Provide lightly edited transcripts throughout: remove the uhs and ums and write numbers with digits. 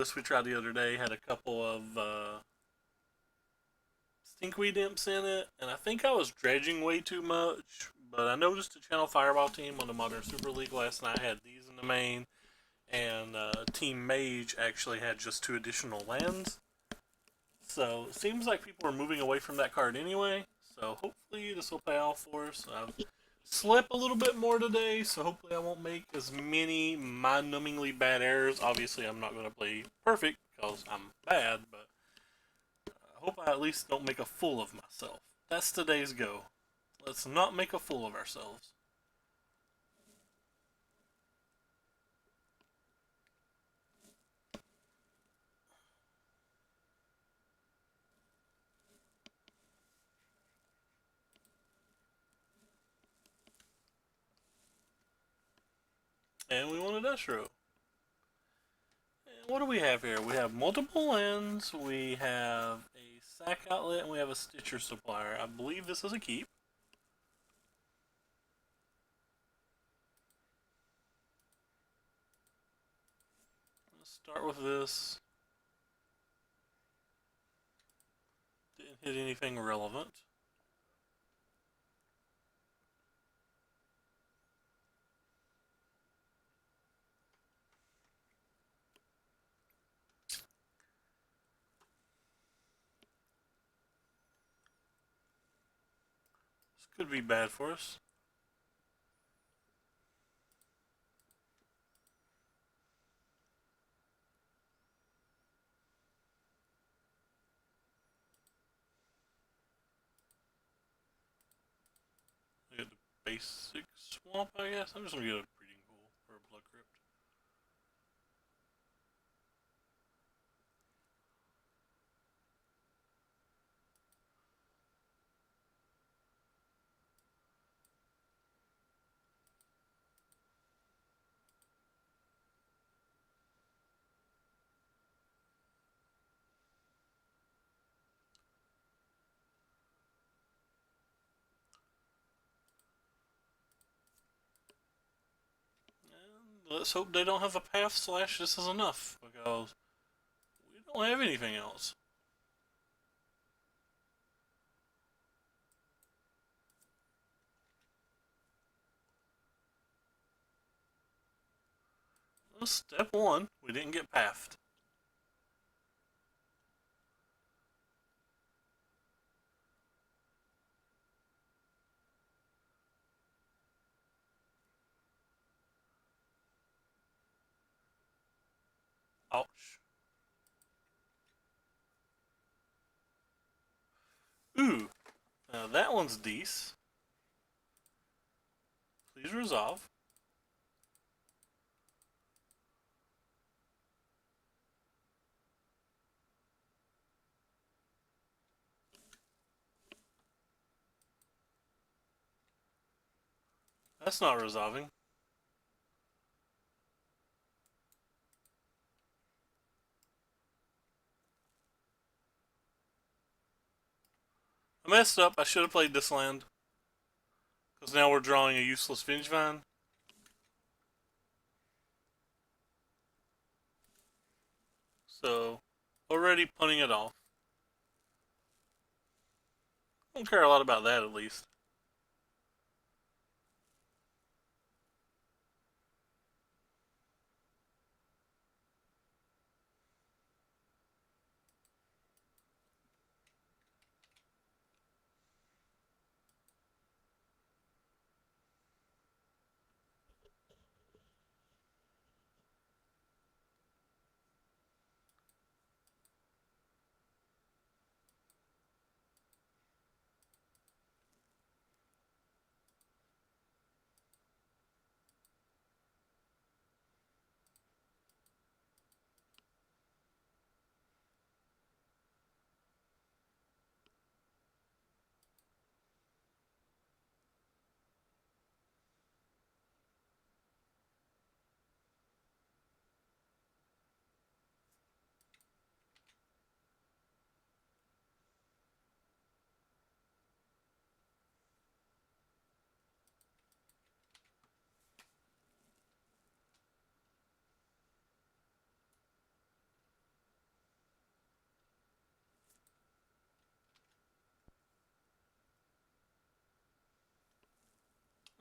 lettuce we tried the other day had a couple of stinkweed imps in it, and I think I was dredging way too much. But I noticed the Channel Fireball team on the Modern Super League last night had these in the main, and Team Mage actually had just 2 additional lands. So it seems like people are moving away from that card anyway. So hopefully this will pay off for us. I've slept a little bit more today, so hopefully I won't make as many mind-numbingly bad errors. Obviously, I'm not going to play perfect because I'm bad, but I hope I at least don't make a fool of myself. That's today's go. Let's not make a fool of ourselves. And we want a Destro. And what do we have here? We have multiple lands, we have a sack outlet, and we have a Stitcher supplier. I believe this is a keep. Let's start with this. Didn't hit anything relevant. This could be bad for us. We get the basic swamp, I guess. I'm just gonna get a breeding pool or a blood crypt. And let's hope they don't have a path slash this is enough, because we don't have anything else. Well, step one, we didn't get pathed. Ouch. Ooh, now that one's decent. Please resolve. That's not resolving. I messed up. I should have played this land. Because now we're drawing a useless Vengevine. So, already punting it off. I don't care a lot about that, at least.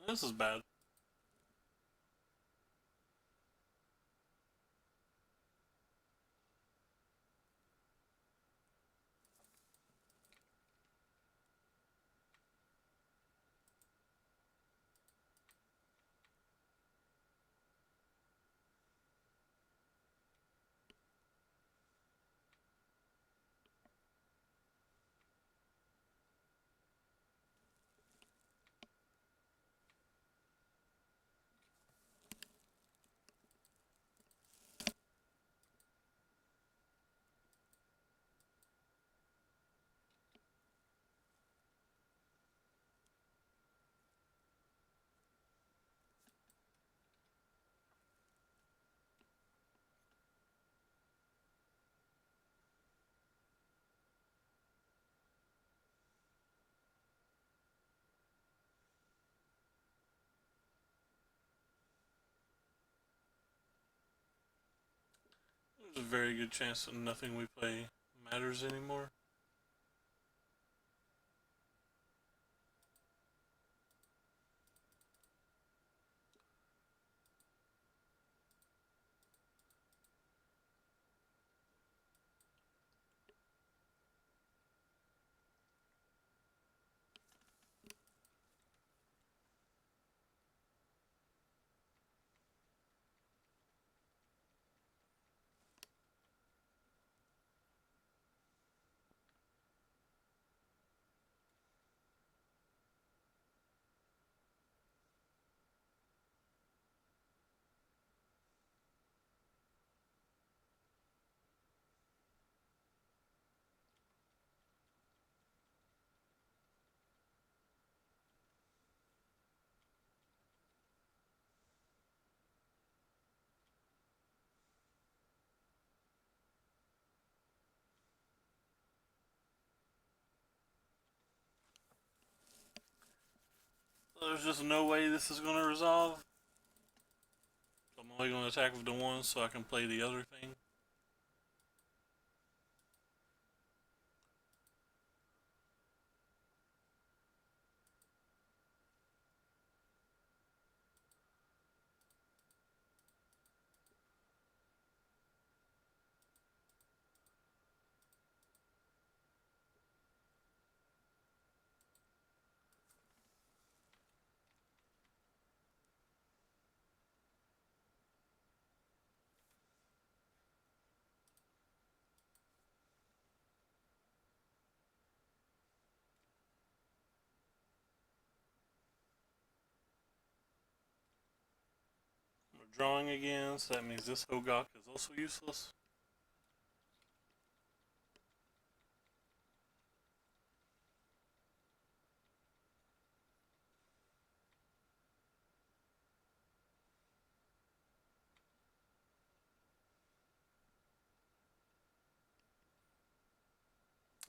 This is bad. There's a very good chance that nothing we play matters anymore. There's just no way this is going to resolve. I'm only going to attack with the one so I can play the other thing. We're drawing again, so that means this Hogaak is also useless.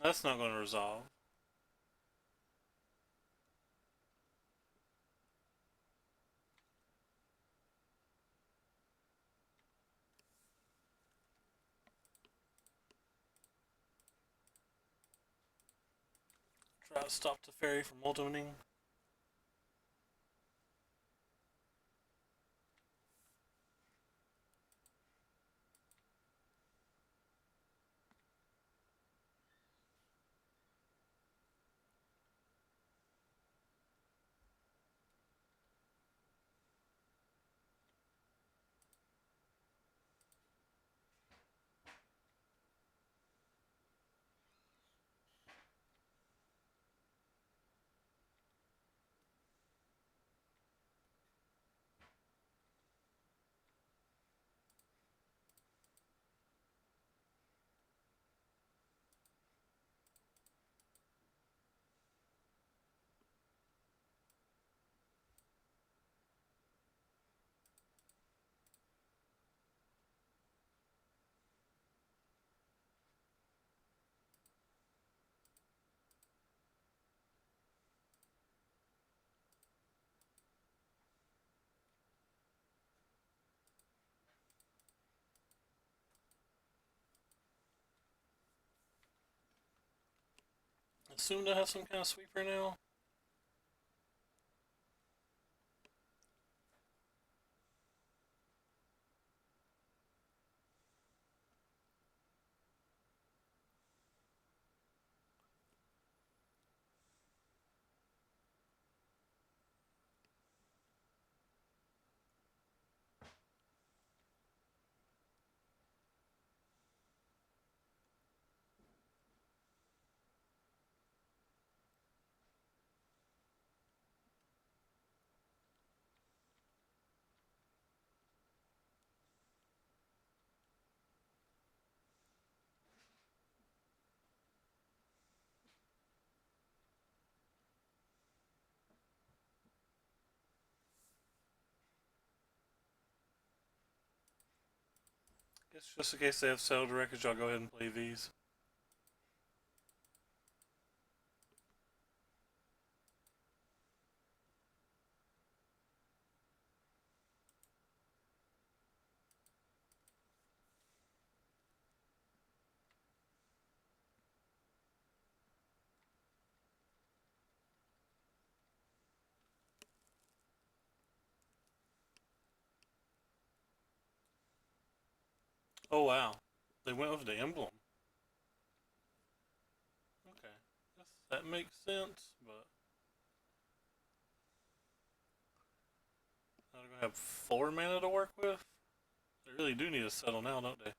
That's not going to resolve. Try to stop the fairy from ultimating. Assume to have some kind of sweeper now. Guess just in case they have settled records, y'all go ahead and play these. Oh wow, they went with the emblem. Okay, guess that makes sense, but now they're gonna have 4 mana to work with. They really do need to settle now, don't they?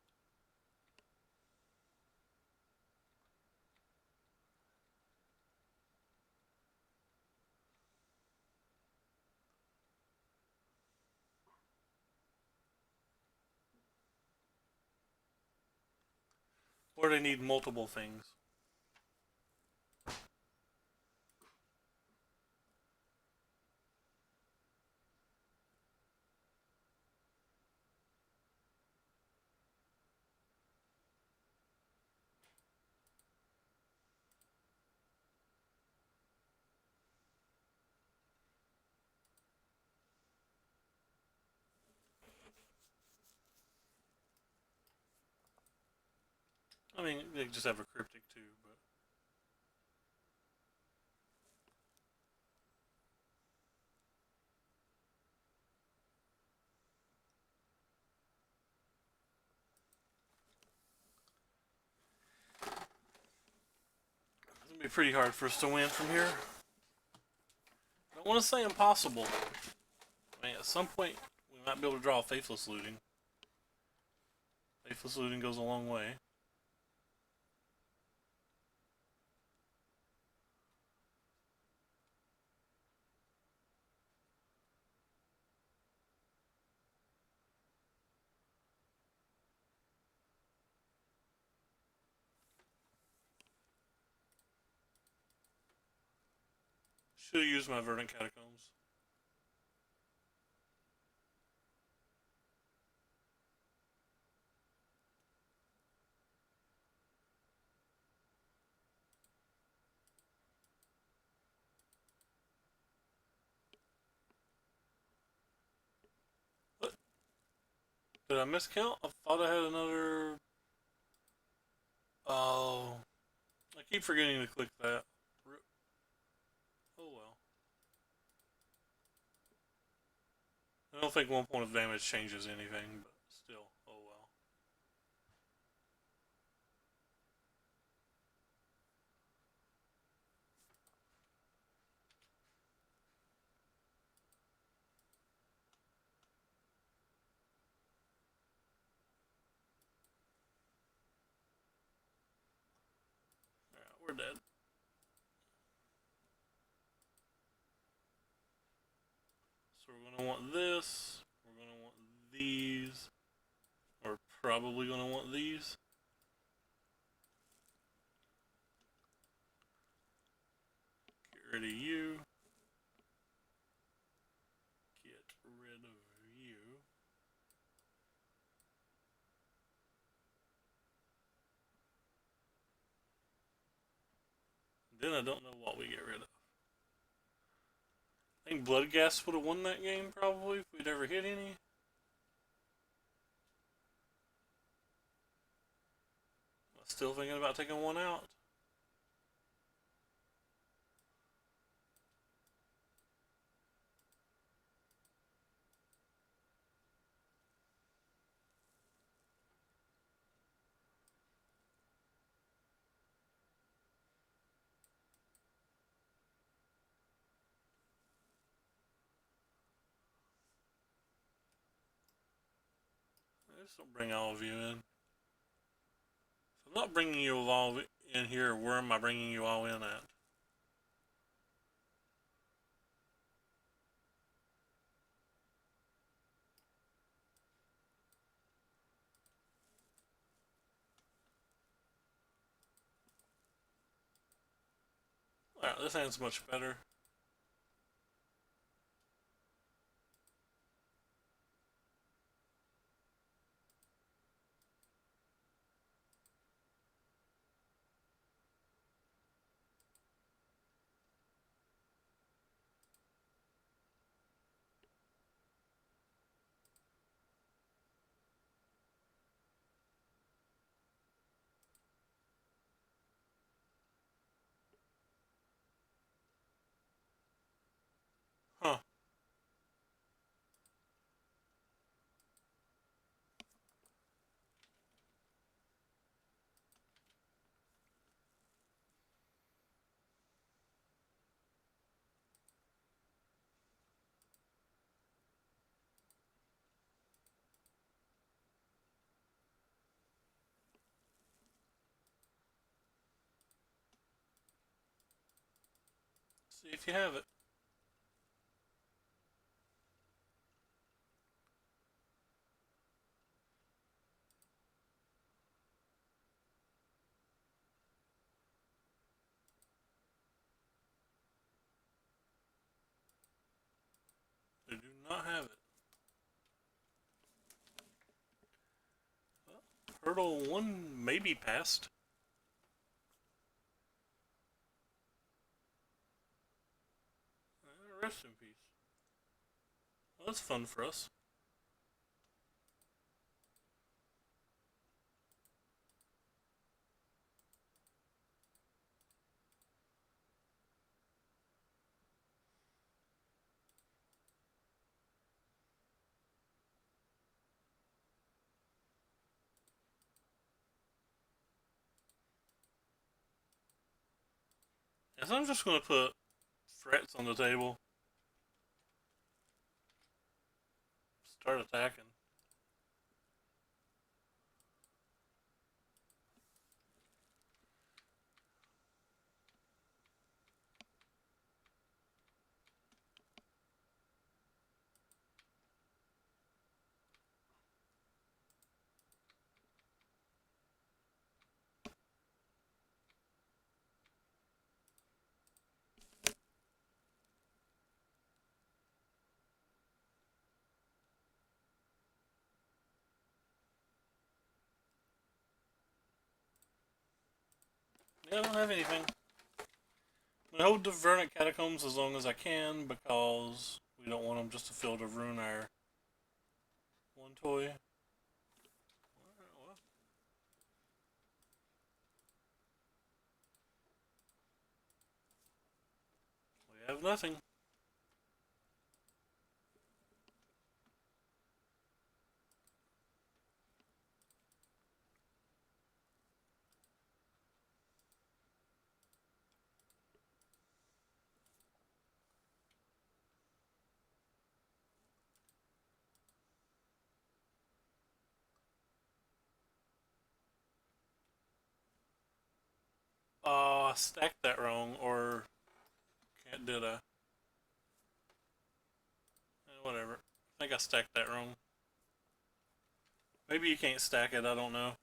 Or they need multiple things. I mean, they just have a cryptic too, but it's gonna be pretty hard for us to win from here. I don't want to say impossible. I mean, at some point we might be able to draw Faithless Looting. Faithless Looting goes a long way. Should have used my Verdant Catacombs. What? Did I miscount? I thought I had another. Oh, I keep forgetting to click that. Oh well. I don't think 1 point of damage changes anything, but still, oh well. Alright, we're dead. So we're gonna want this. We're gonna want these. We're probably gonna want these. Get rid of you. Get rid of you. Then I don't know what we get rid of. I think Bloodghast would have won that game probably if we'd ever hit any. I'm still thinking about taking one out. I just don't bring all of you in. If I'm not bringing you all in here, where am I bringing you all in at? Alright, this hand's much better. See if you have it. They do not have it. Well, hurdle 1 maybe passed. Rest in peace. Well, that's fun for us. Yes, I'm just going to put threats on the table. Start attacking. Yeah, I don't have anything. I hold the Vernic Catacombs as long as I can because we don't want them just to fill to ruin our one toy. Well, we have nothing. I stacked that wrong, or can't did I? Whatever. I think I stacked that wrong. Maybe you can't stack it. I don't know.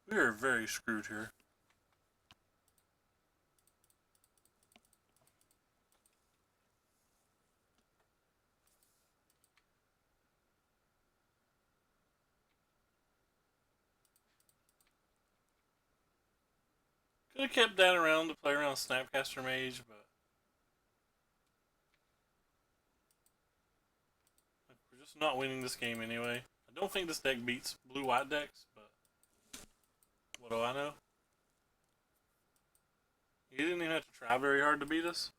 We are very screwed here. Could have kept that around to play around Snapcaster Mage, but we're just not winning this game anyway. I don't think this deck beats blue-white decks, but what do I know? You didn't even have to try very hard to beat us.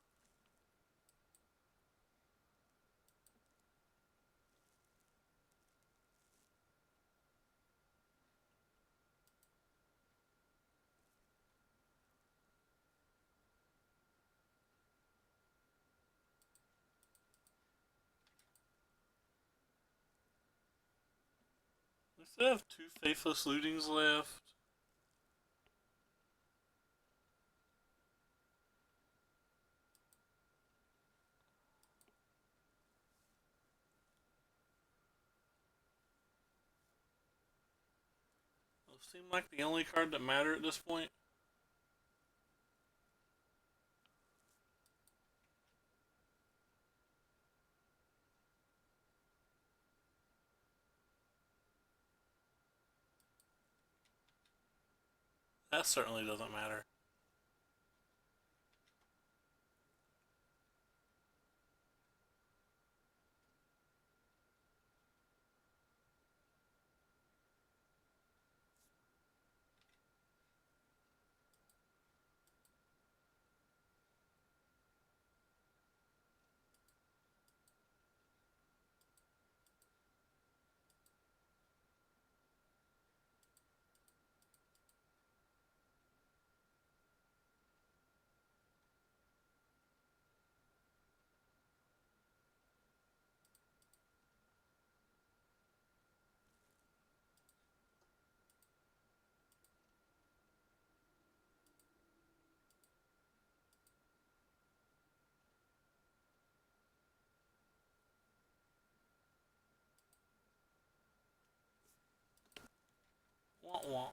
We still have 2 Faithless Lootings left. seem like the only card that matter at this point. That certainly doesn't matter. Wah wah.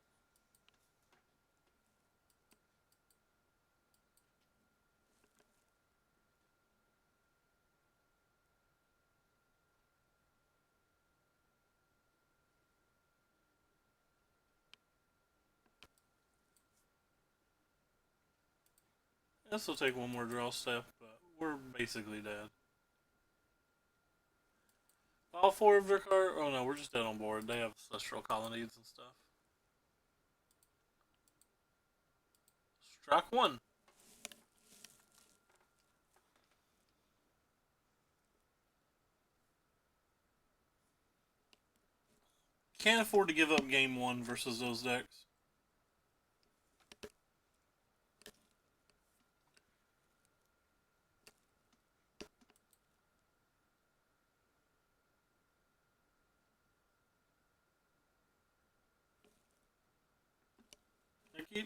This will take one more draw step, but we're basically dead. All four of their cards. Oh no, we're just dead on board. They have celestial colonnades and stuff. Strike one. Can't afford to give up game one versus those decks. Thank you.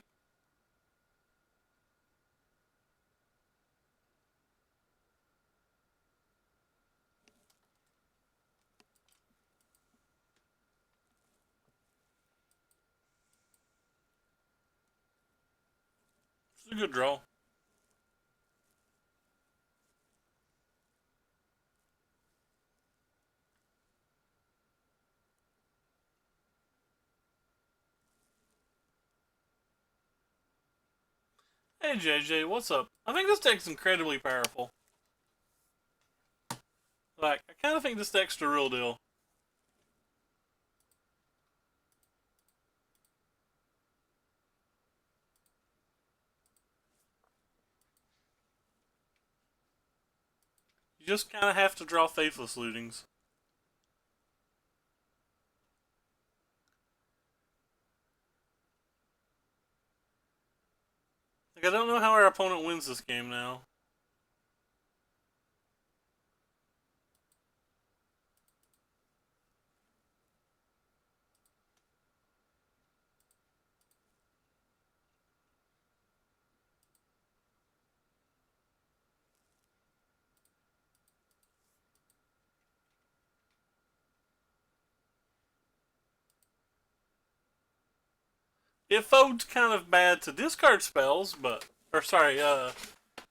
It's a good draw. Hey JJ, what's up? I think this deck's incredibly powerful. Like, I kind of think this deck's the real deal. You just kind of have to draw Faithless Lootings. Like, I don't know how our opponent wins this game now. It folds kind of bad to discard spells, but. Or, sorry,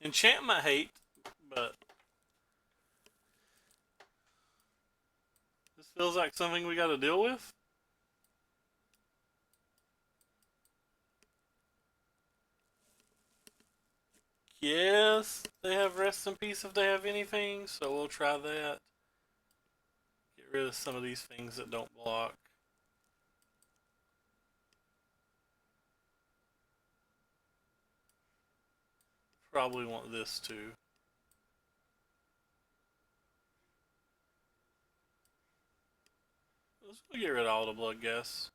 enchantment hate, but. This feels like something we gotta deal with. Yes, they have rest in peace if they have anything, so we'll try that. Get rid of some of these things that don't block. Probably want this too. Let's get rid of all the blood gas.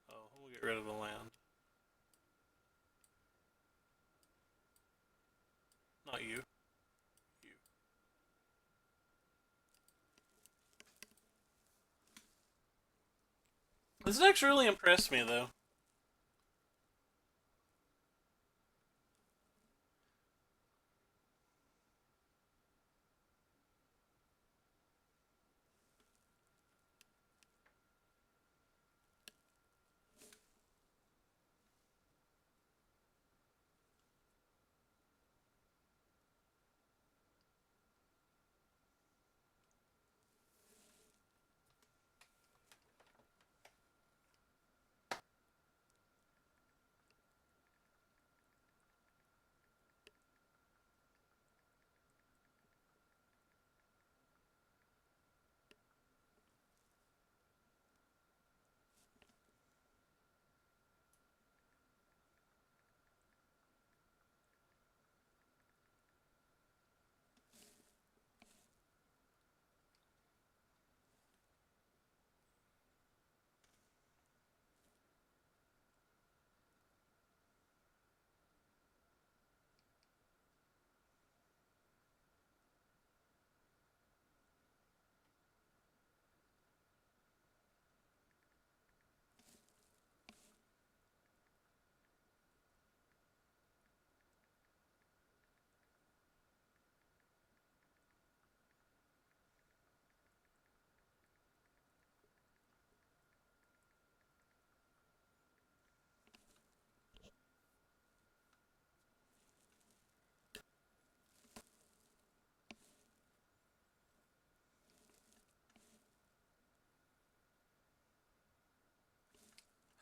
Oh, we'll get rid of the land. Not you. You. This deck's really impressed me though.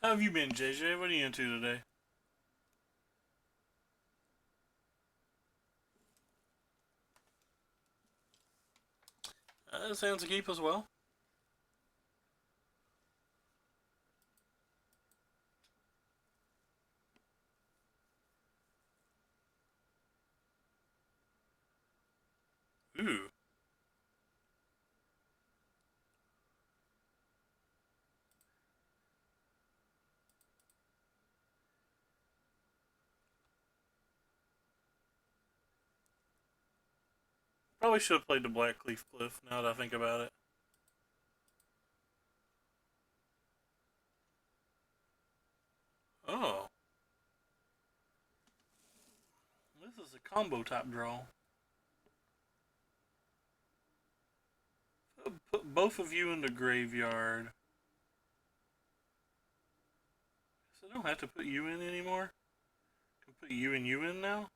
How have you been, JJ? What are you into today? Sounds a keep as well. Ooh. Probably should have played the Blackleaf Cliff now that I think about it. Oh. This is a combo type draw. Put both of you in the graveyard. So I don't have to put you in anymore. I can put you in now.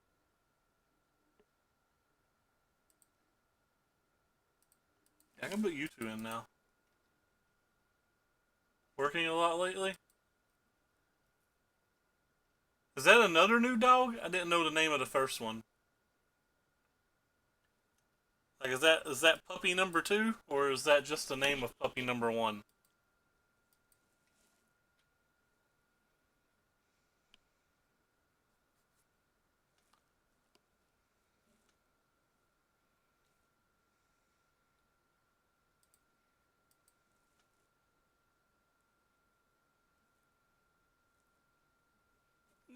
Yeah, I can put you two in now. Working a lot lately. Is that another new dog? I didn't know the name of the first one. Like, is that puppy number two, or is that just the name of puppy number one?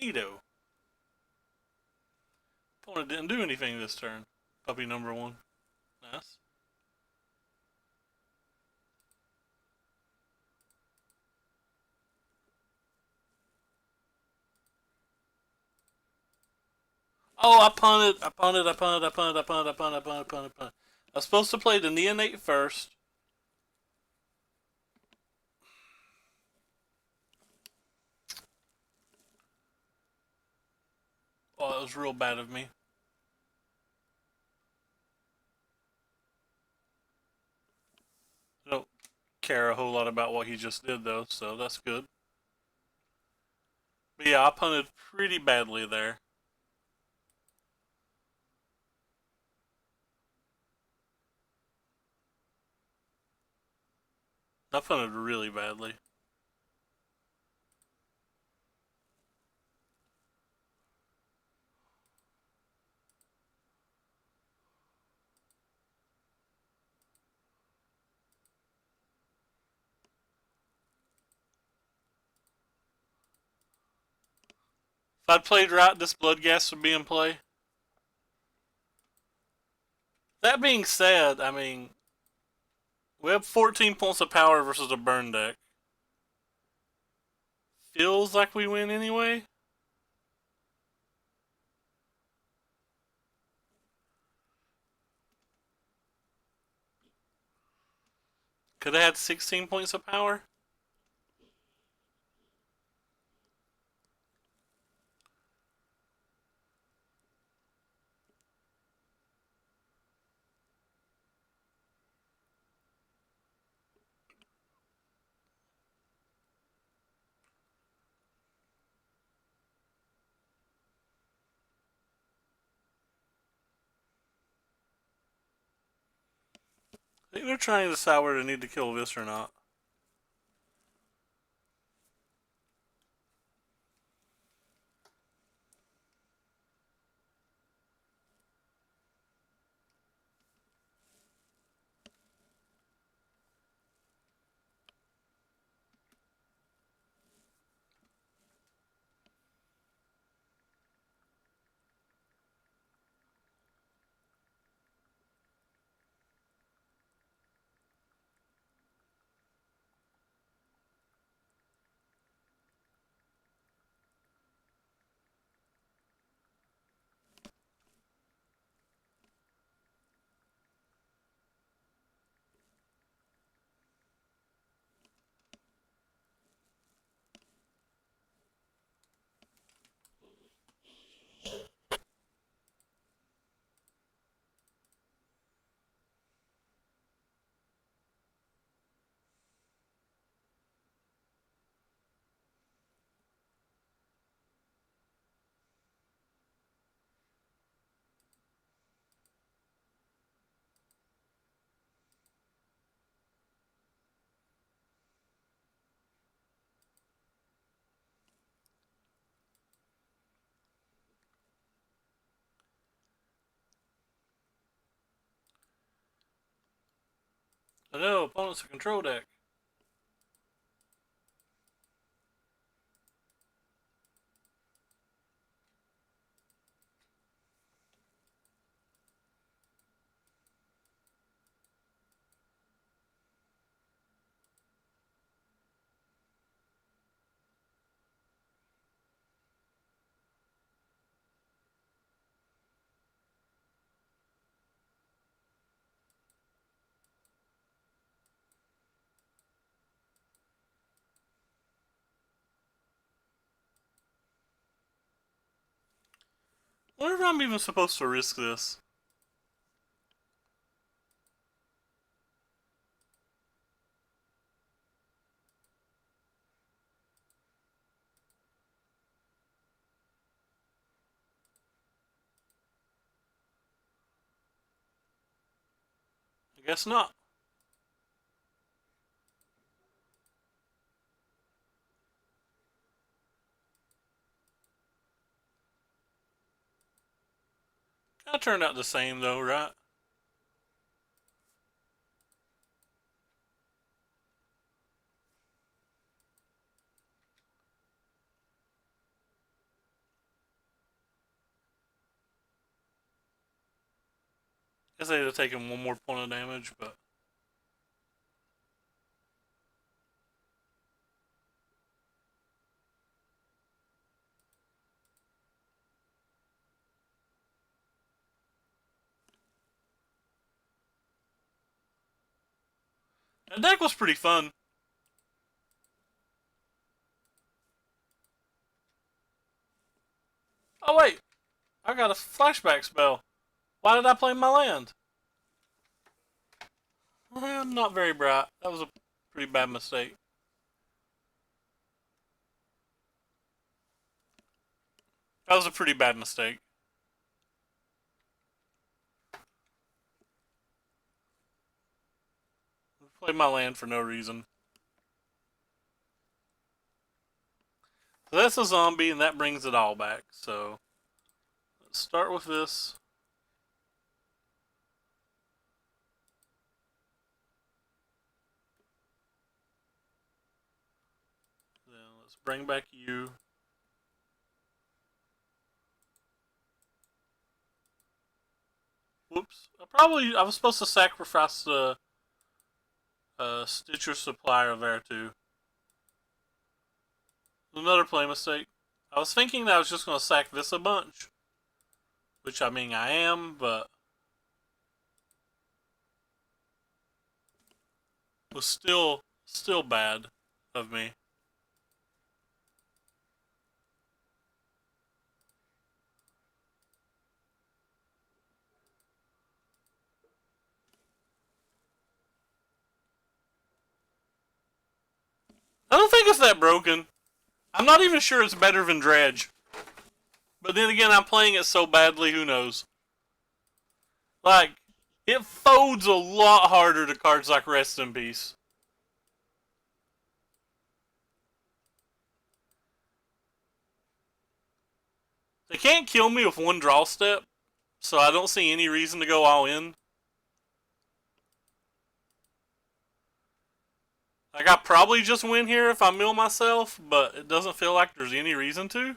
Neato. Opponent didn't do anything this turn. Puppy number one. Nice. Oh, I punted. I punted. I punted. I punted. I punted. I punted. I punted. I punted. I punted. I was supposed to play the neonate first. Oh, it was real bad of me. I don't care a whole lot about what he just did though, so that's good. But yeah, I punted pretty badly there. I punted really badly. If I'd played right, this blood gas would be in play. That being said, I mean, we have 14 points of power versus a burn deck. Feels like we win anyway. Could have had 16 points of power. I think they're trying to decide whether they need to kill this or not. I know, opponent's a control deck. I wonder if I'm even supposed to risk this. I guess not. Kind of turned out the same though, right? Guess they'd have taken one more point of damage, but that deck was pretty fun. Oh wait, I got a flashback spell. Why did I play my land? I'm not very bright. That was a pretty bad mistake. That was a pretty bad mistake. I played my land for no reason. So that's a zombie, and that brings it all back. So let's start with this. Then let's bring back you. Whoops. I was supposed to sacrifice the Stitcher Supplier there too. Another play mistake. I was thinking that I was just going to sack this a bunch. Which I mean I am, but was still bad of me. I don't think it's that broken. I'm not even sure it's better than Dredge. But then again, I'm playing it so badly, who knows? Like, it folds a lot harder to cards like Rest in Peace. They can't kill me with one draw step, so I don't see any reason to go all in. Like, I probably just win here if I mill myself, but it doesn't feel like there's any reason to.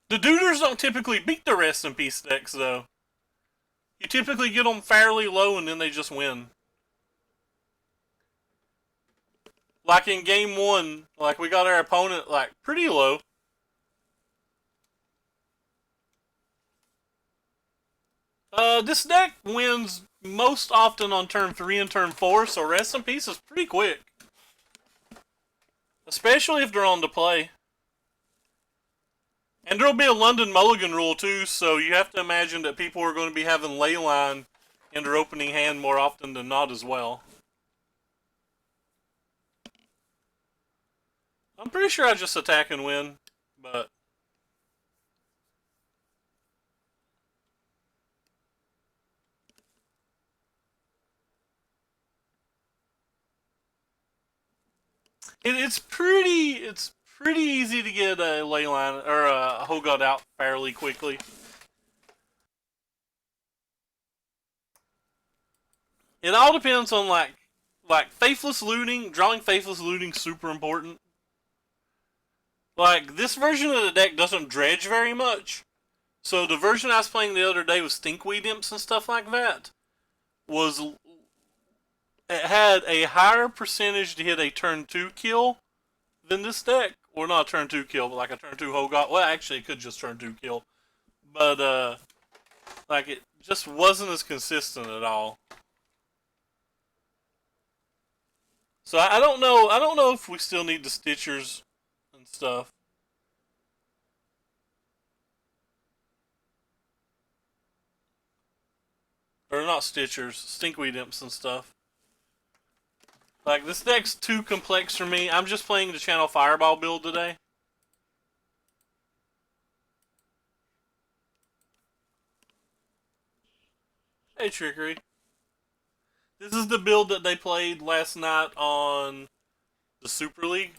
The Duders don't typically beat the Rest in Peace decks, though. You typically get them fairly low and then they just win. Like in game one, like we got our opponent like pretty low. This deck wins most often on turn 3 and turn 4, so Rest in Peace is pretty quick. Especially if they're on to play. And there'll be a London Mulligan rule too, so you have to imagine that people are going to be having Leyline in their opening hand more often than not as well. I'm pretty sure I just attack and win, but it's pretty easy to get a Leyline or a Hogaak out fairly quickly. It all depends on like faithless looting. Drawing faithless looting super important. Like this version of the deck doesn't dredge very much. So the version I was playing the other day with stinkweed imps and stuff like that was it had a higher percentage to hit a turn 2 kill than this deck. Or not a turn 2 kill, but like a turn 2 Hogaak. Well, actually, it could just turn 2 kill. But, like, it just wasn't as consistent at all. So I don't know. I don't know if we still need the Stitchers and stuff. Or not Stitchers, Stinkweed Imps and stuff. Like, this deck's too complex for me. I'm just playing the Channel Fireball build today. Hey, Trickery. This is the build that they played last night on the Super League.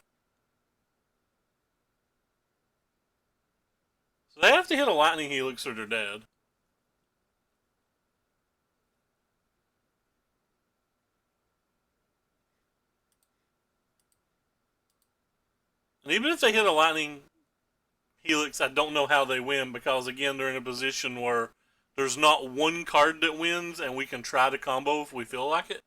So they have to hit a Lightning Helix or they're dead. And even if they hit a Lightning Helix, I don't know how they win because, again, they're in a position where there's not one card that wins and we can try to combo if we feel like it.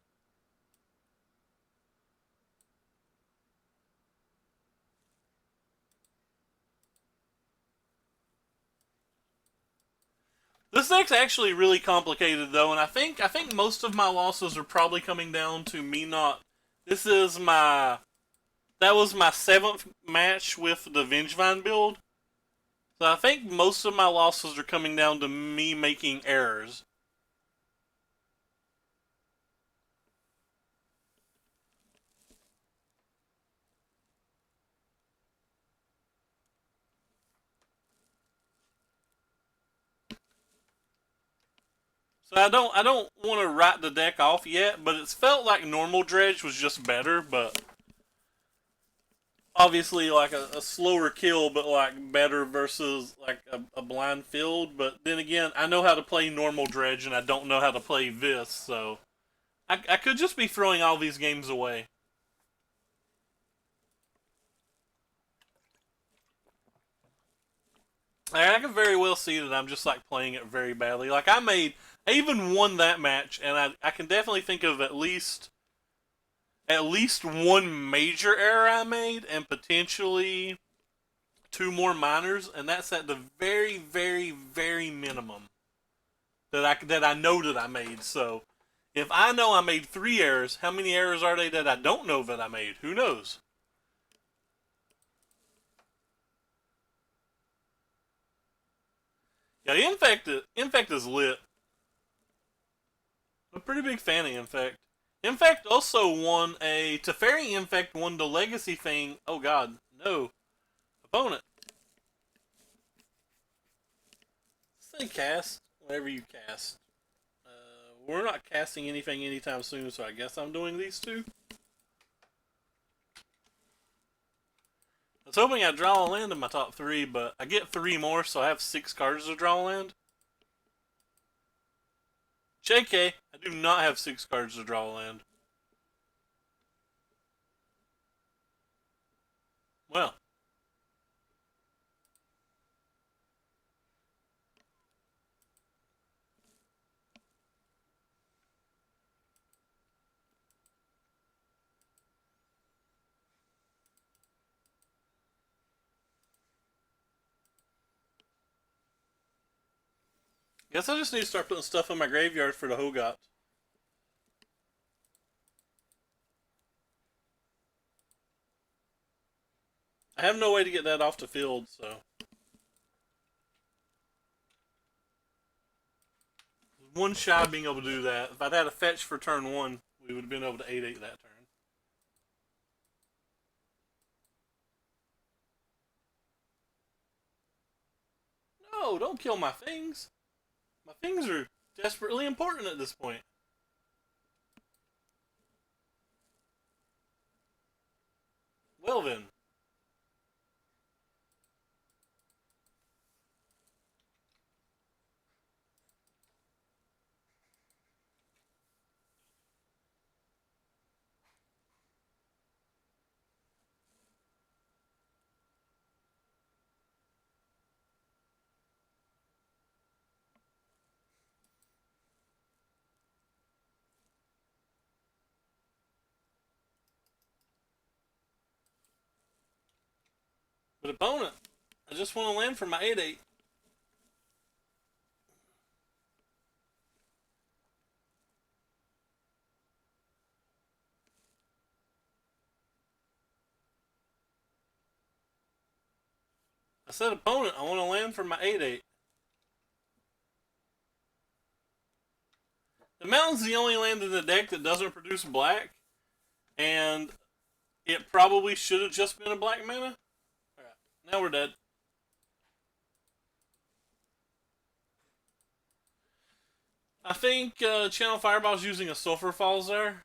This deck's actually really complicated though, and I think most of my losses are probably coming down to me not. This is my that was my 7th match with the Vengevine build. So I think most of my losses are coming down to me making errors. So I don't want to write the deck off yet, but it's felt like normal dredge was just better, but obviously like a slower kill, but like better versus like a blind field. But then again, I know how to play normal dredge, and I don't know how to play this, so I could just be throwing all these games away. I can very well see that I'm just like playing it very badly. Like I even won that match, and I can definitely think of at least one major error I made, and potentially 2 more minors, and that's at the very, very, very minimum that I know that I made. So if I know I made 3 errors, how many errors are they that I don't know that I made? Who knows? Yeah, Infect is lit. I'm a pretty big fan of Infect. Infect also won a Teferi Infect won the Legacy thing. Oh God, no opponent. Say cast whenever you cast. We're not casting anything anytime soon, so I guess I'm doing these 2. I was hoping I'd draw a land in my top 3, but I get 3 more, so I have 6 cards to draw a land. JK, I do not have 6 cards to draw a land. Well, guess I just need to start putting stuff in my graveyard for the Hogaak. I have no way to get that off the field, so. One shy of being able to do that. If I'd had a fetch for turn 1, we would have been able to 8-8 that turn. No, don't kill my things. My things are desperately important at this point. Well then. But opponent, I just want to land for my 8/8. I said opponent, I want to land for my 8/8. The mountain's the only land in the deck that doesn't produce black, and it probably should have just been a black mana. Alright, now we're dead. I think Channel Fireball's using a Sulfur Falls there.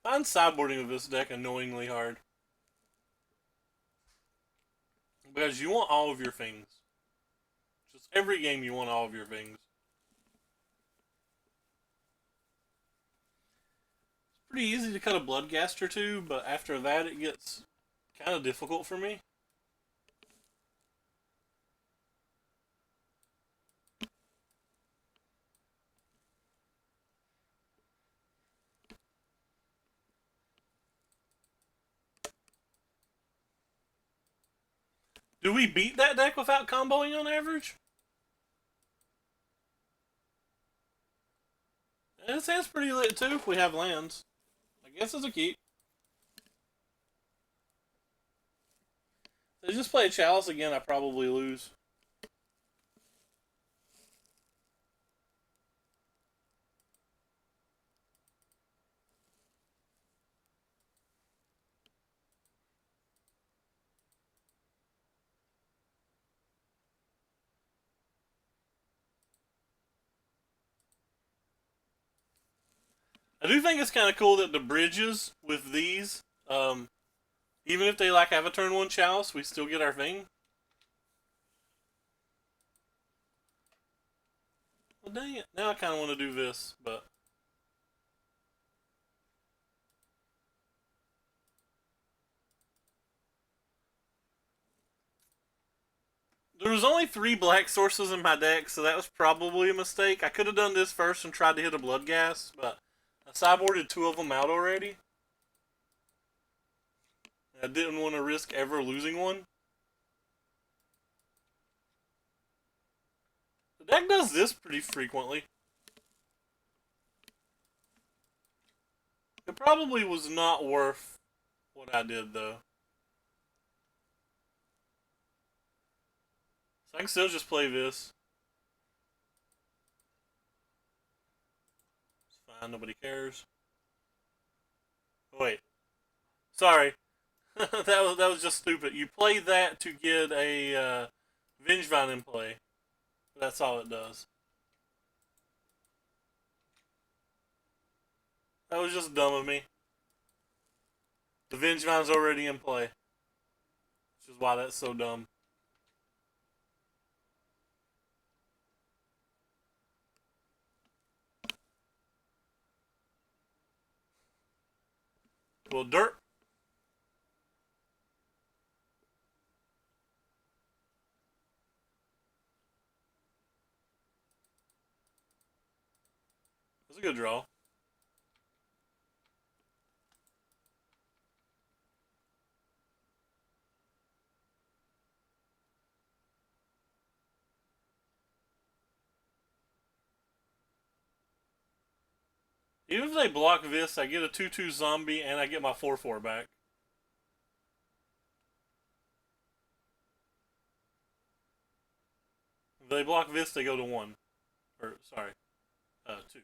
I find sideboarding of this deck annoyingly hard. Because you want all of your things. Just every game you want all of your things. It's pretty easy to cut a Bloodghast or two, but after that it gets kind of difficult for me. Do we beat that deck without comboing on average? It sounds pretty lit too if we have lands. I guess it's a keep. If they just play a Chalice again, I probably lose. I do think it's kind of cool that the bridges with these, even if they like have a turn 1 Chalice, we still get our thing. Well, dang it. Now I kind of want to do this, but... There was only 3 black sources in my deck, so that was probably a mistake. I could have done this first and tried to hit a Bloodghast, but I sideboarded 2 of them out already. I didn't want to risk ever losing one. The deck does this pretty frequently. It probably was not worth what I did, though. So I can still just play this. It's fine, nobody cares. Oh, wait. Sorry. that was just stupid. You play that to get a Vengevine in play. That's all it does. That was just dumb of me. The Vengevine's already in play. Which is why that's so dumb. Well, dirt. That's a good draw. Even if they block this, I get a 2/2 zombie and I get my 4/4 back. If they block this, they go to 1. Or, sorry, 2.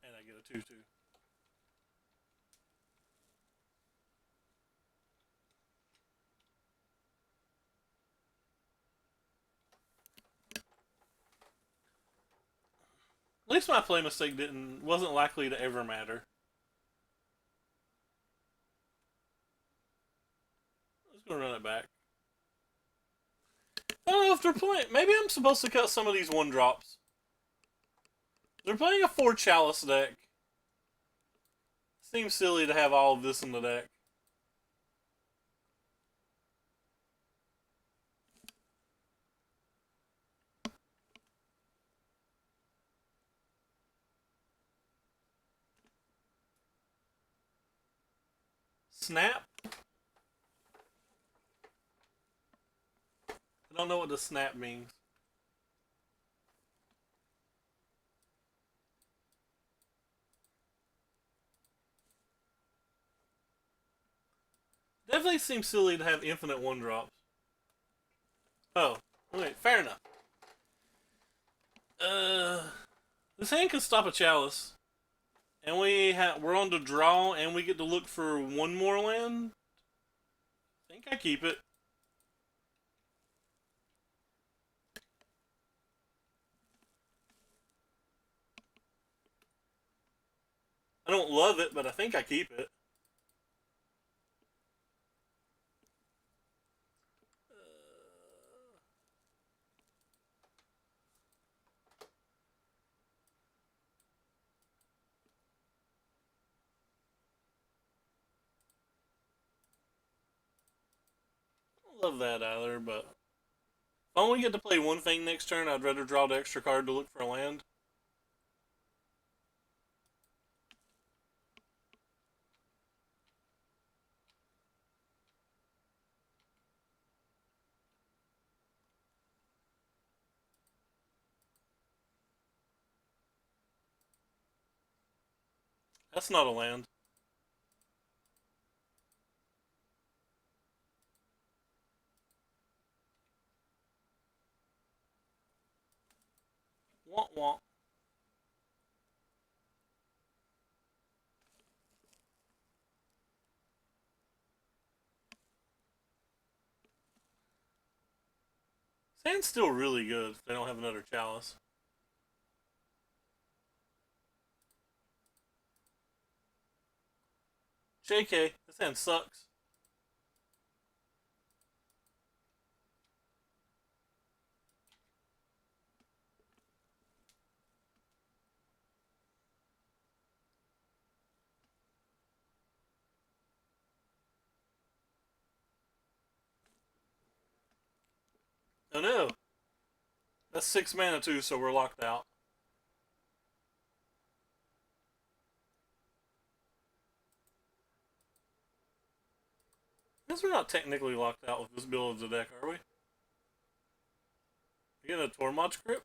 And I get a 2/2. At least my play mistake wasn't likely to ever matter. I'm just gonna run it back. I don't know if they're playing. Maybe I'm supposed to cut some of these 1-drops. They're playing a 4 Chalice deck. Seems silly to have all of this in the deck. Snap? I don't know what the snap means. Definitely seems silly to have infinite one drops. Oh, wait, fair enough. Uh, this hand can stop a chalice, and we're on the draw, and we get to look for one more land. I think I keep it. I don't love it, but I think I keep it. I don't love that either, but if I only get to play one thing next turn, I'd rather draw the extra card to look for a land. That's not a land. Womp womp. Sand's still really good if they don't have another chalice. JK, this hand sucks. Oh no. That's 6 mana too, so we're locked out. I guess we're not technically locked out with this build of the deck, are we? We get a Tormod script?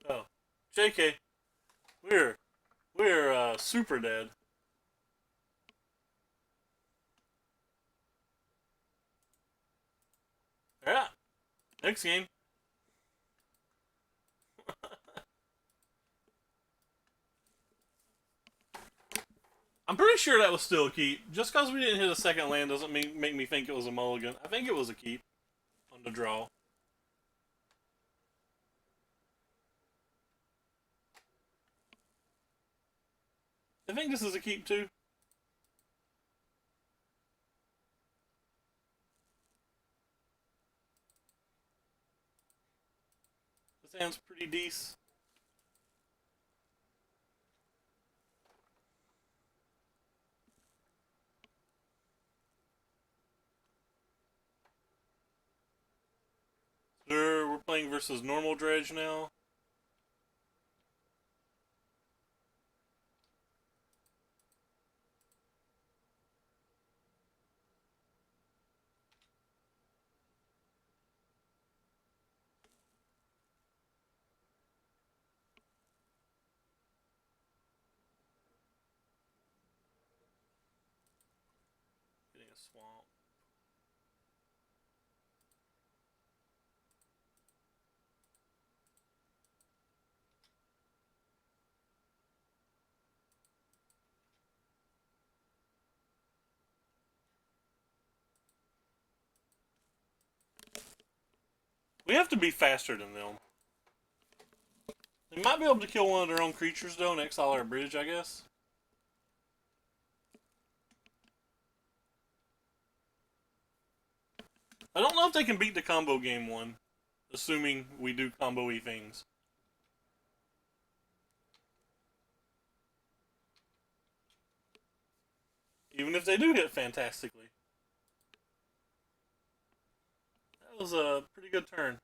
Oh. JK. We're we're super dead. Yeah. Next game. I'm pretty sure that was still a keep. Just because we didn't hit a second land doesn't make me think it was a mulligan. I think it was a keep on the draw. I think this is a keep too. This hand's pretty decent. Sure, we're playing versus normal dredge now. Getting a swamp. We have to be faster than them. They might be able to kill one of their own creatures though and exile our bridge, I guess. I don't know if they can beat the combo game one, assuming we do combo-y things. even if they do hit fantastically. That was a pretty good turn.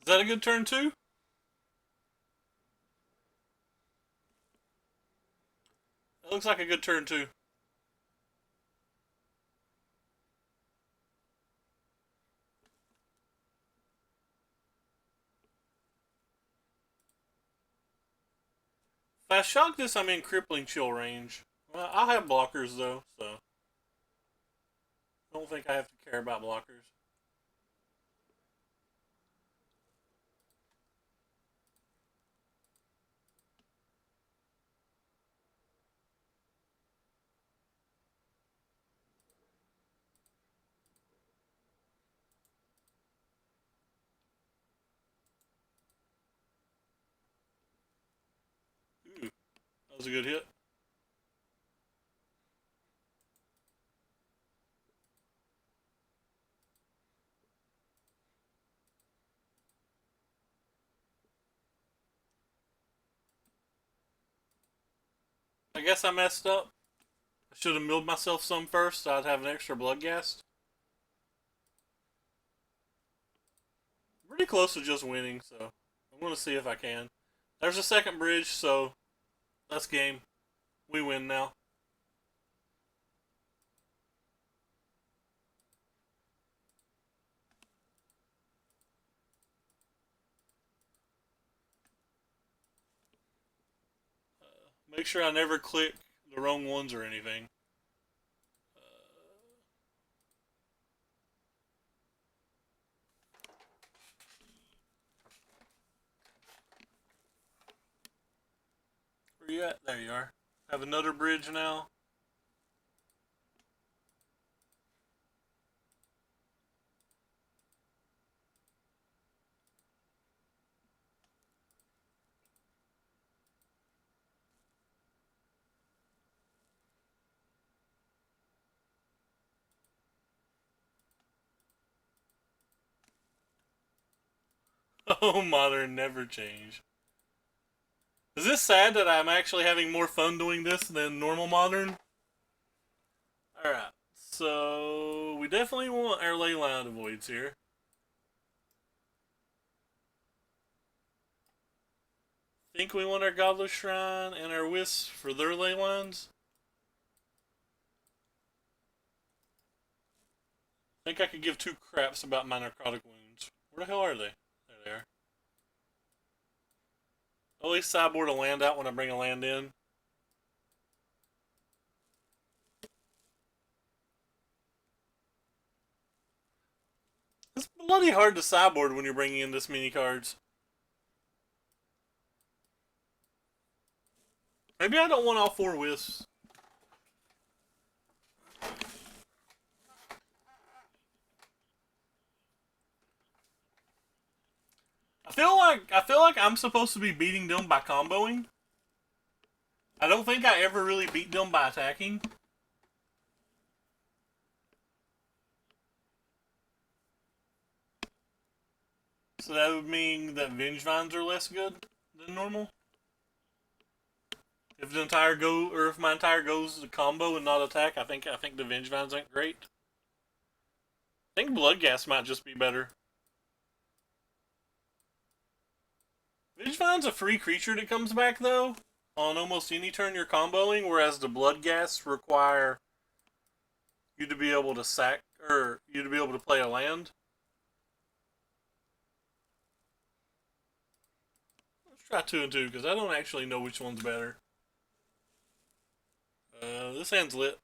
Is that a good turn too? That looks like a good turn too. If I shock this, I'm in crippling chill range. Well, I'll have blockers though, so I don't think I have to care about blockers. Ooh, that was a good hit. I guess I messed up. I should have milled myself some first so I'd have an extra blood gas. Pretty close to just winning, so I'm going to see if I can. There's a second bridge, so that's game. We win now. Make sure I never click the wrong ones or anything. Where you at? There you are. Have another bridge now. Oh, modern never change. Is this sad that I'm actually having more fun doing this than normal modern? Alright, so we definitely want our ley line avoids here. Think we want our Godless Shrine and our Wisps for their ley lines. Think I could give two craps about my necrotic wounds. Where the hell are they? There they are. At least sideboard a land out when I bring a land in. It's bloody hard to sideboard when you're bringing in this many cards. Maybe I don't want all four Wisps. I feel like I'm supposed to be beating them by comboing. I don't think I ever really beat them by attacking. So that would mean that Vengevines are less good than normal. If the entire go or if my entire goes to combo and not attack, I think the Vengevines ain't great. I think Bloodghast might just be better. Vengevine's a free creature that comes back though on almost any turn you're comboing, whereas the Bloodghasts require you to be able to sack or you to be able to play a land. Let's try 2 and 2 because I don't actually know which one's better. This hand's lit.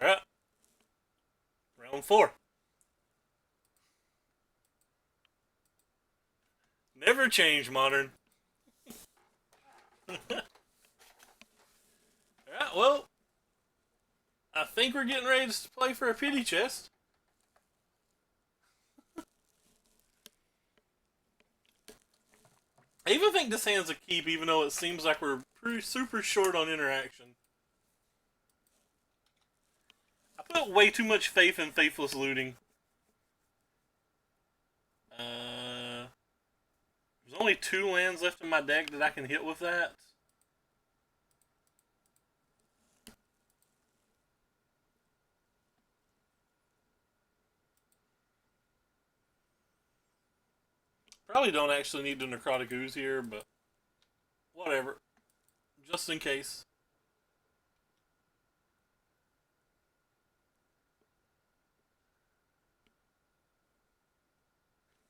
Alright. Round 4. Never change, modern. Alright, well, I think we're getting ready to play for a pity chest. I even think this hand's a keep, even though it seems like we're pretty super short on interaction. I put way too much faith in faithless looting. There's only 2 lands left in my deck that I can hit with that. Probably don't actually need the Necrotic Ooze here, but whatever. Just in case.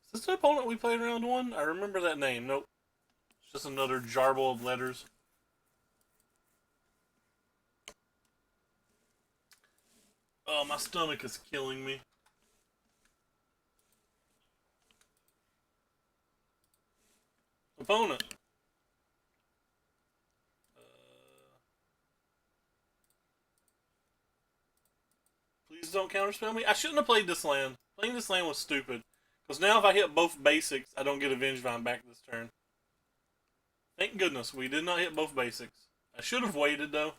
Is this the opponent we played round 1? I remember that name. Nope. It's just another jarble of letters. Oh, my stomach is killing me. Opponent. Please don't counterspell me. I shouldn't have played this land. Playing this land was stupid. Because now if I hit both basics, I don't get a Vengevine back this turn. Thank goodness we did not hit both basics. I should have waited though.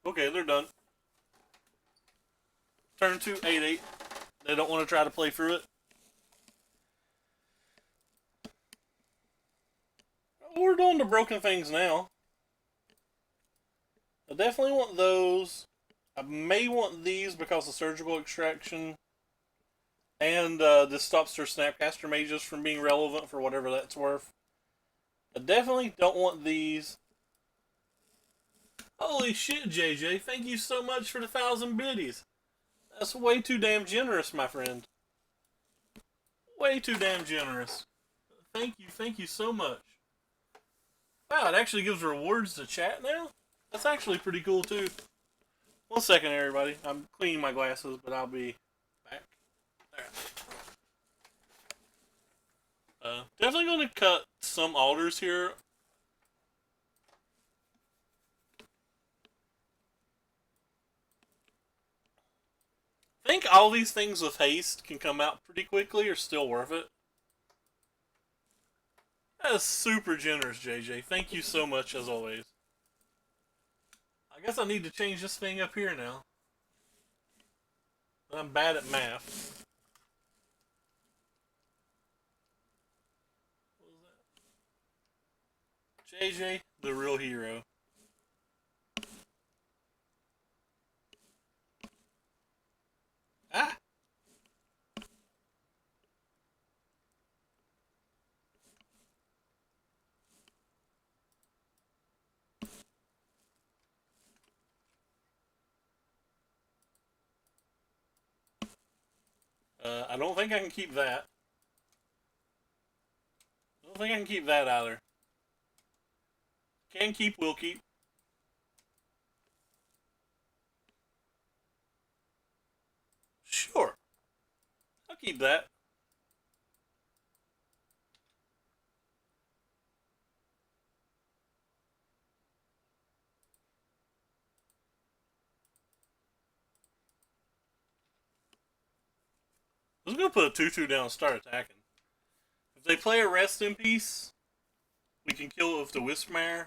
Okay, they're done. Turn 2, 8-8. They don't want to try to play through it. We're doing the broken things now. I definitely want those. I may want these because of surgical extraction. And this stops their Snapcaster mages from being relevant for whatever that's worth. I definitely don't want these. Holy shit, JJ. Thank you so much for the 1,000 biddies. That's way too damn generous, my friend. Way too damn generous. Thank you so much. Wow, it actually gives rewards to chat now? That's actually pretty cool, too. 1 second, everybody. I'm cleaning my glasses, but I'll be back. There. Definitely going to cut some altars here. I think all these things with haste can come out pretty quickly or still worth it. That is super generous, JJ. Thank you so much, as always. I guess I need to change this thing up here now. I'm bad at math. What was that? JJ, the real hero. Ah! I don't think I can keep that. I don't think I can keep that either. Can keep, will keep. Sure. I'll keep that. I was going to put a 2-2 down and start attacking. If they play a Rest in Peace, we can kill it with the Wispmare.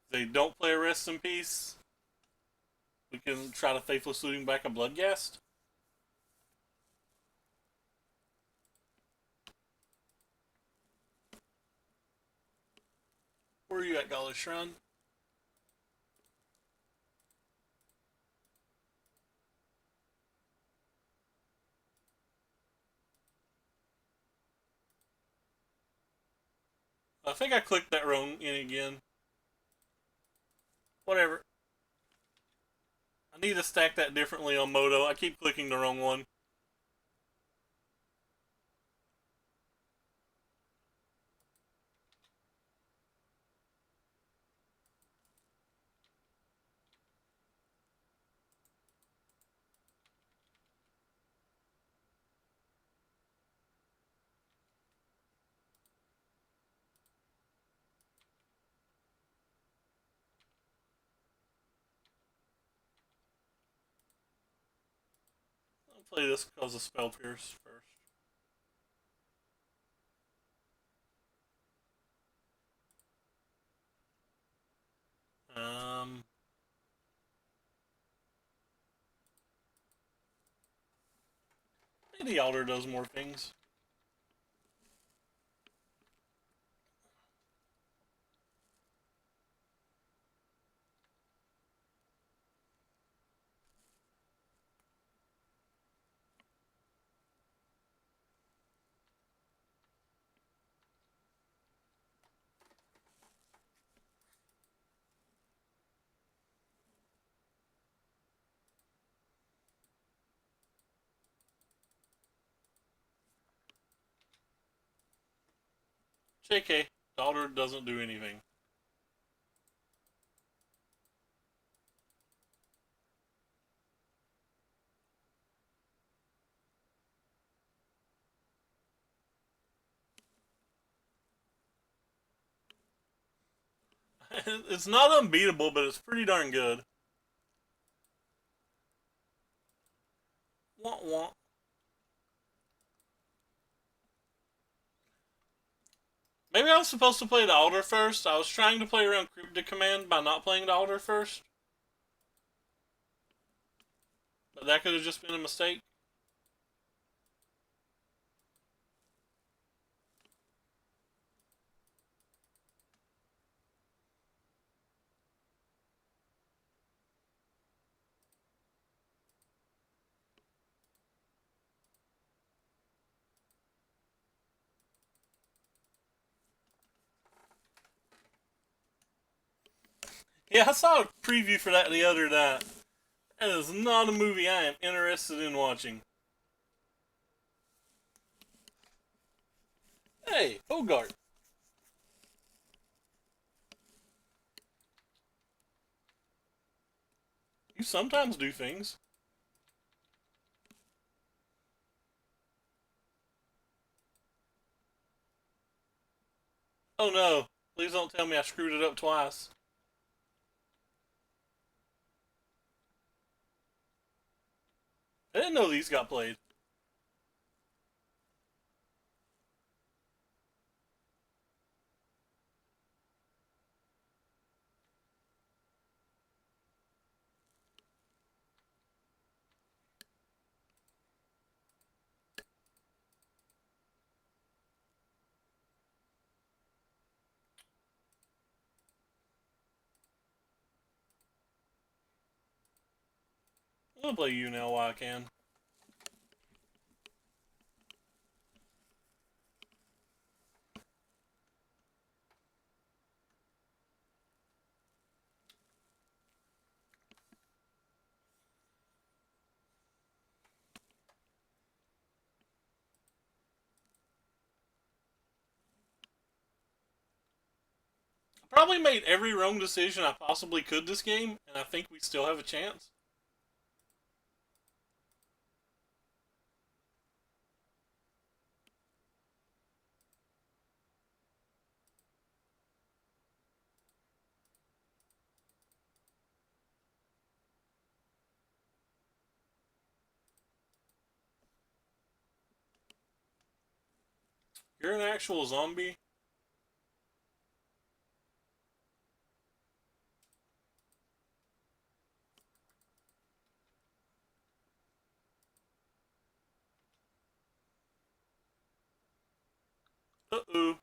If they don't play a Rest in Peace, we can try to Faithless Looting back a Bloodghast. Where are you at, Gala Shrine? I think I clicked that wrong in again. Whatever. I need to stack that differently on Moto. I keep clicking the wrong one. play this because of Spell Pierce first. Um, maybe the Alder does more things. JK, the Alder doesn't do anything. It's not unbeatable, but it's pretty darn good. Wah, wah. Maybe I was supposed to play the Alder first. I was trying to play around Cryptic Command by not playing the Alder first. But that could have just been a mistake. Yeah, I saw a preview for that the other night. That is not a movie I am interested in watching. Hey, Hogaak. You sometimes do things. Oh no. Please don't tell me I screwed it up twice. I didn't know these got played. I'm gonna play you now while I can. I probably made every wrong decision I possibly could this game, and I think we still have a chance. You're an actual zombie? Uh-oh.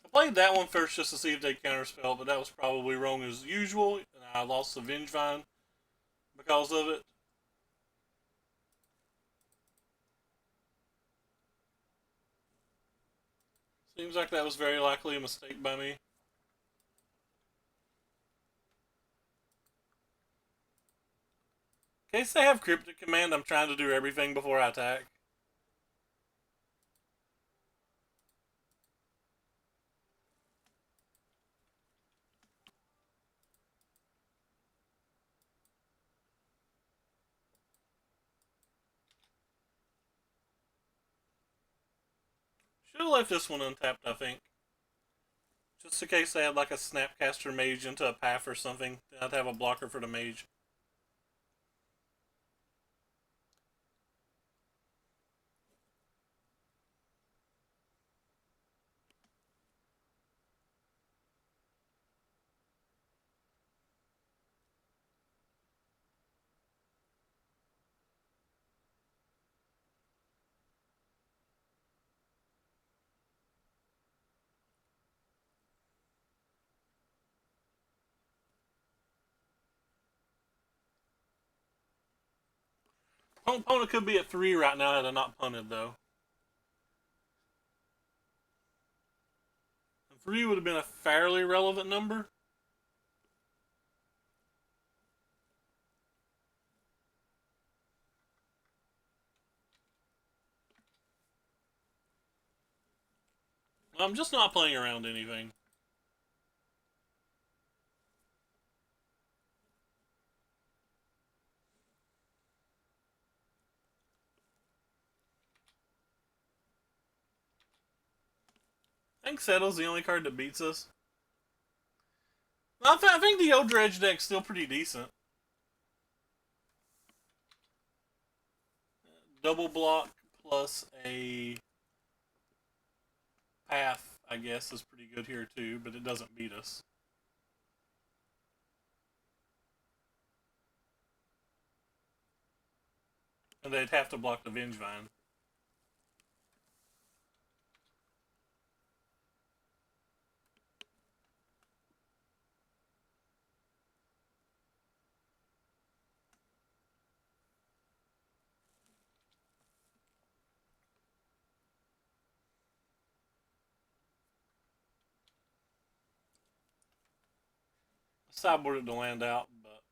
I played that one first just to see if they counterspell, but that was probably wrong as usual, and I lost the Vengevine because of it. Seems like that was very likely a mistake by me. In case they have Cryptic Command, I'm trying to do everything before I attack. Should have left this one untapped, I think. Just in case they had like a Snapcaster Mage into a path or something. I'd have a blocker for the Mage. Opponent could be at 3 right now had I not punted, though. And 3 would have been a fairly relevant number. I'm just not playing around anything. I think Settle's the only card that beats us. I think the old Dredge deck's still pretty decent. Double block plus a path, I guess, is pretty good here too, but it doesn't beat us. And they'd have to block the Vengevine. Sideboarded to land out, but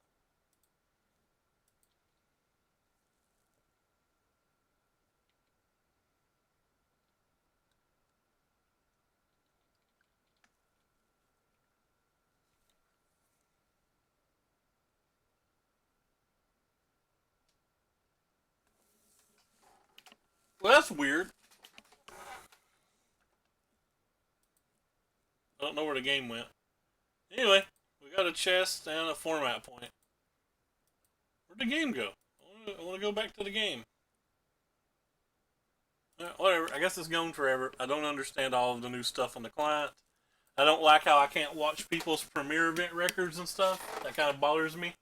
well, that's weird. I don't know where the game went. Anyway, we got a chest and a format point. Where'd the game go? I want to go back to the game. Whatever. I guess it's gone forever. I don't understand all of the new stuff on the client. I don't like how I can't watch people's premiere event records and stuff. That kind of bothers me.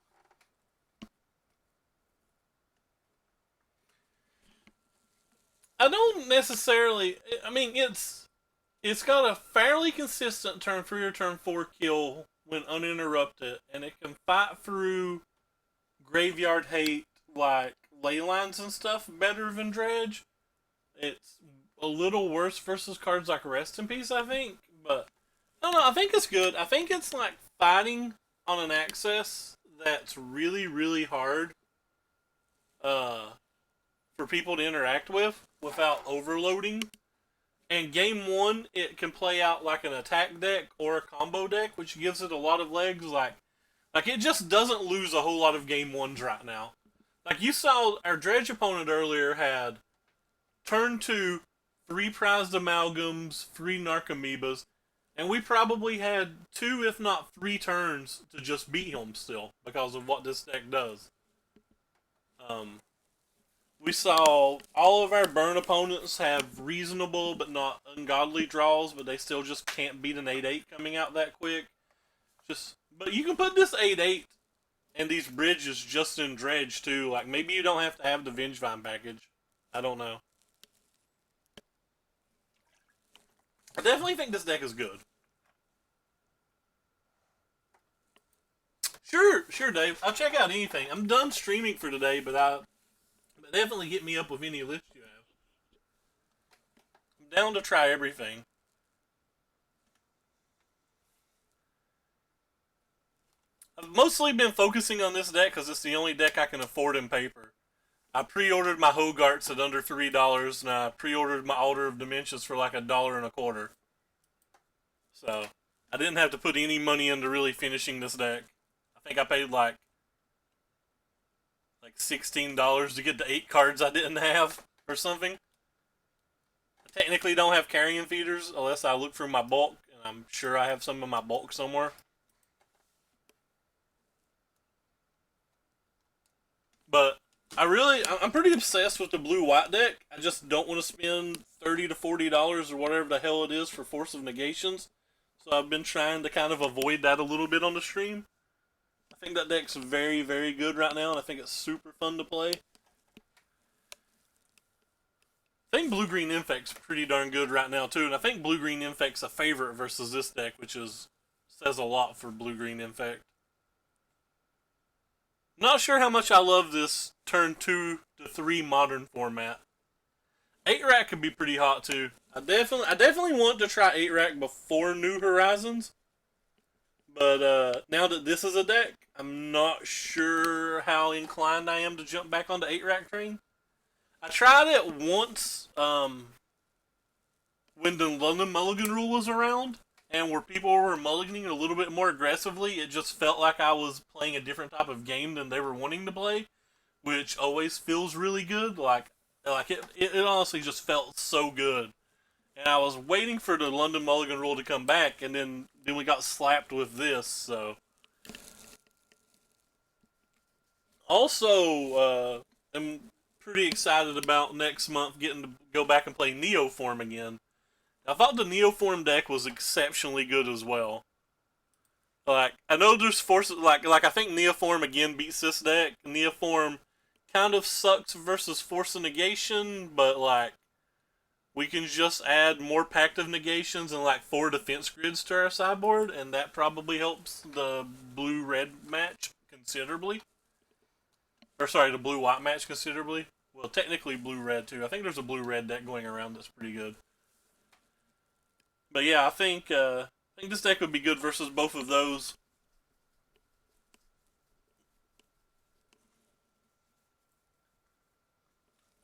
I don't necessarily. I mean, it's got a fairly consistent turn 3 or turn 4 kill when uninterrupted, and it can fight through graveyard hate like ley lines and stuff better than Dredge. It's a little worse versus cards like Rest in Peace, I think, but I don't know. I think it's good. I think it's like fighting on an access that's really, really hard uh, for people to interact with without overloading. And game 1, it can play out like an attack deck or a combo deck, which gives it a lot of legs. Like it just doesn't lose a whole lot of game 1s right now. Like you saw, our Dredge opponent earlier had turn 2, 3 prized amalgams, 3 narcomoebas, and we probably had 2, if not 3 turns to just beat him still because of what this deck does. We saw all of our burn opponents have reasonable but not ungodly draws, but they still just can't beat an 8-8 coming out that quick. But you can put this 8-8 and these bridges just in Dredge too. Like maybe you don't have to have the Vengevine package. I don't know. I definitely think this deck is good. Sure, Dave. I'll check out anything. I'm done streaming for today, but definitely hit me up with any list you have. I'm down to try everything. I've mostly been focusing on this deck because it's the only deck I can afford in paper. I pre-ordered my Hogaaks at under $3, and I pre-ordered my Altar of Dementias for like $1.25. So I didn't have to put any money into really finishing this deck. I think I paid like $16 to get the 8 cards I didn't have or something. I technically don't have carrion feeders unless I look through my bulk, and I'm sure I have some in my bulk somewhere. But I'm pretty obsessed with the blue white deck. I just don't want to spend $30 to $40 or whatever the hell it is for Force of Negations. So I've been trying to kind of avoid that a little bit on the stream. I think that deck's very, very good right now, and I think it's super fun to play. I think Blue Green Infect's pretty darn good right now too, and I think Blue Green Infect's a favorite versus this deck, which says a lot for Blue Green Infect. Not sure how much I love this turn 2 to 3 modern format. 8 rack could be pretty hot too. I definitely want to try 8 rack before New Horizons. But now that this is a deck, I'm not sure how inclined I am to jump back onto 8 rack train. I tried it once when the London Mulligan rule was around, and where people were mulliganing a little bit more aggressively, it just felt like I was playing a different type of game than they were wanting to play, which always feels really good. It honestly just felt so good. And I was waiting for the London Mulligan rule to come back, and then we got slapped with this. So, also, I'm pretty excited about next month getting to go back and play Neoform again. I thought the Neoform deck was exceptionally good as well. Like, I know there's forces, like I think Neoform again beats this deck. Neoform kind of sucks versus Force of Negation, but like, we can just add more Pact of Negations and like 4 defense grids to our sideboard, and that probably helps the blue-red match considerably. Or sorry, the blue-white match considerably. Well, technically blue-red too. I think there's a blue-red deck going around that's pretty good. But yeah, I think this deck would be good versus both of those.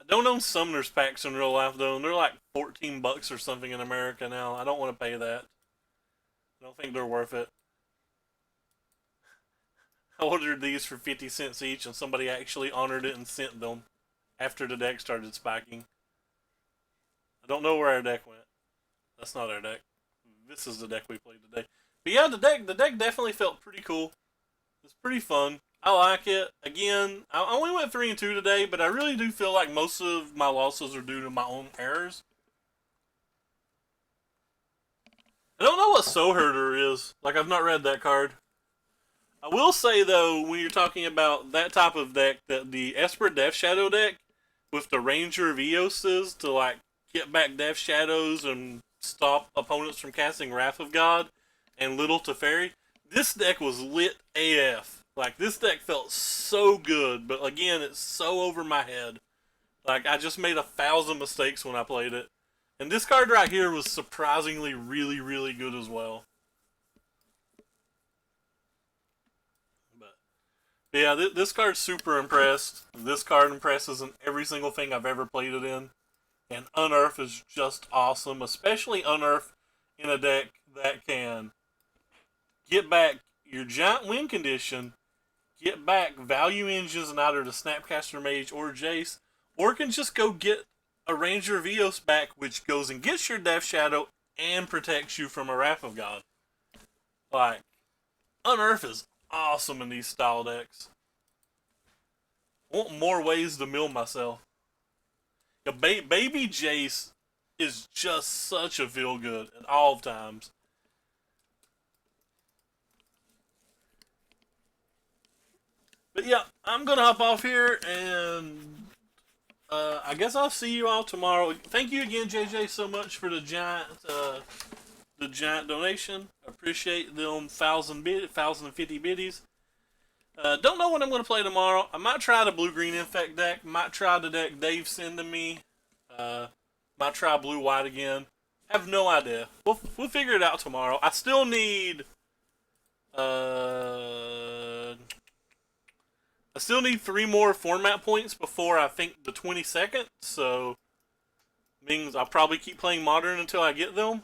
I don't own Summoner's packs in real life though, and they're like $14 or something in America now. I don't want to pay that. I don't think they're worth it. I ordered these for 50 cents each, and somebody actually honored it and sent them after the deck started spiking. I don't know where our deck went. That's not our deck. This is the deck we played today. But yeah, the deck definitely felt pretty cool. It's pretty fun. I like it. Again, I only went 3-2 today, but I really do feel like most of my losses are due to my own errors. I don't know what Soul Herder is. Like, I've not read that card. I will say, though, when you're talking about that type of deck, that the Esper Death Shadow deck with the Ranger of Eoses to, like, get back Death Shadows and stop opponents from casting Wrath of God and Little Teferi, this deck was lit AF. Like, this deck felt so good, but again, it's so over my head. Like, I just made 1,000 mistakes when I played it. And this card right here was surprisingly really, really good as well. But yeah, this card's super impressed. This card impresses in every single thing I've ever played it in. And Unearth is just awesome, especially Unearth in a deck that can get back your giant win condition, get back value engines in either the Snapcaster Mage or Jace, or can just go get a Ranger of Eos back, which goes and gets your Death Shadow and protects you from a Wrath of God. Like, Unearth is awesome in these style decks. I want more ways to mill myself. Baby Jace is just such a feel good at all times. But yeah, I'm gonna hop off here, and I guess I'll see you all tomorrow. Thank you again, JJ, so much for the giant donation. Appreciate them 1,050 biddies. Don't know what I'm gonna play tomorrow. I might try the blue green infect deck. Might try the deck Dave sending me. Uh, might try blue white again. Have no idea. We'll figure it out tomorrow. I still need uh I still need 3 more format points before I think the 22nd, so means I'll probably keep playing Modern until I get them.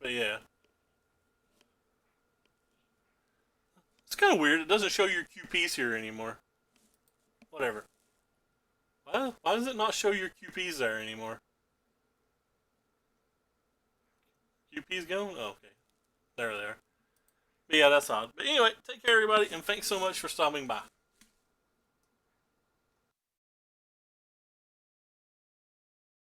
But yeah. It's kind of weird. It doesn't show your QPs here anymore. Whatever. Why does it not show your QPs there anymore? QP's gone? Oh, okay. There they are. But yeah, that's odd. But anyway, take care, everybody, and thanks so much for stopping by.